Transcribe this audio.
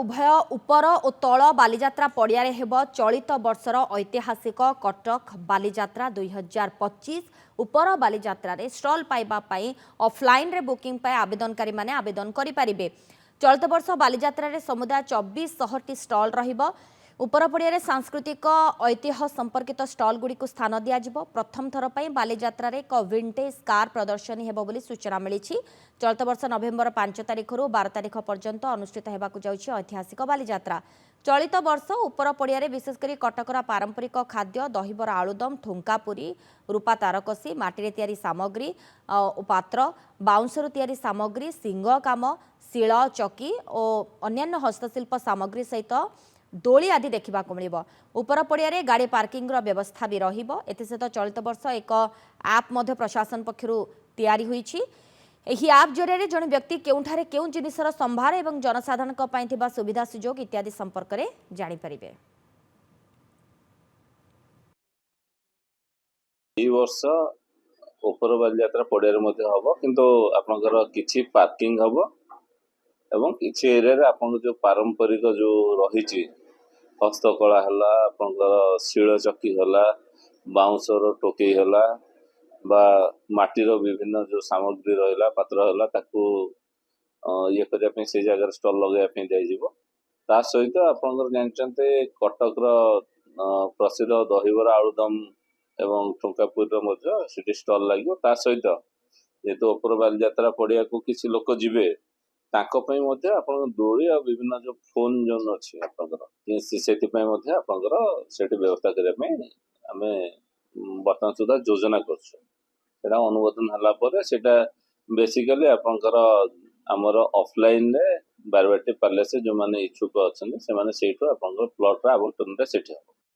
उभय उपर और तल बालीजात्रा पड़िया हेब चलित वर्षर ऐतिहासिक कटक बालीजात्रा 2025 उपर बालीजात्रा रे स्टल पाइबापी ऑफलाइन रे बुकिंग पाए आवेदनकारी माने आवेदन करें। चलित वर्ष बालीजात्रा रे समुदाय 2400 स्टल रहिबो। उपर पड़िया सांस्कृतिक ऐतिह्य संपर्कित स्टल गुड़ी को स्थान दिज्व। प्रथम थर पर बालीजात्रा रे एक विंटेज कार प्रदर्शनी हेबो बोली सूचना मिली। चलित वर्ष नवेम्बर 5 तारिख रु 12 तारिख पर्यंत अनुष्ठित होगाक जाउछि ऐतिहासिक बालीजात्रा। चलित वर्ष उपर पड़िया विशेषकर कटकर पारंपरिक खाद्य दहीबरा आलुदम ठुंका पुरी रूपा तारकसी माटी तैयारी सामग्री पात्र बाउंसर तैयारी सामग्री सिंह काम शिल चकी और अन्यान्य हस्तशिल्प सामग्री सहित दोली आदि देखा मिल। उपर पड़िया गाड़ी पार्किंग व्यवस्था भी रहित चलित वर्ष एक आप प्रशासन पक्षर तैयारी होईछि। एही आप जरिए जन व्यक्ति केउठारे केउ जिनिसर संभार एवं जनसाधारण सुविधा सुजोग इत्यादि संपर्क में जानीपारे। वर्ष उपर बालीजात्रा पड़िया हम किंतु आपनकर किछि पार्किंग हम एवं किछि एरिया आपन जो पारंपरिक जो रही हस्तकला है आपनकर शिल चकी है बाउंसर टोकई है बा माटीर विभिन्न जो सामग्री रहा पात्र है ताकू ये करने से जगह स्टल लगे ता सहित आपनकर जानते कटक प्रसिद्ध दहीबरा आलुदम एवं ठुंकापुरी स्टल लगे ता सहित जेहेतु उपर बालीजात्रा पड़िया को किसी लोक जीवे दोली और विभिन्न जो फोन जोन अच्छी से व्यवस्था करने आम बर्तमान सुधा योजना कर अनुमोदन है बेसिकली आपंकर आमर ऑफलाइन रे बारवाटी पैलेस जो माने इच्छुक अच्छा से प्लॉट आवंटन से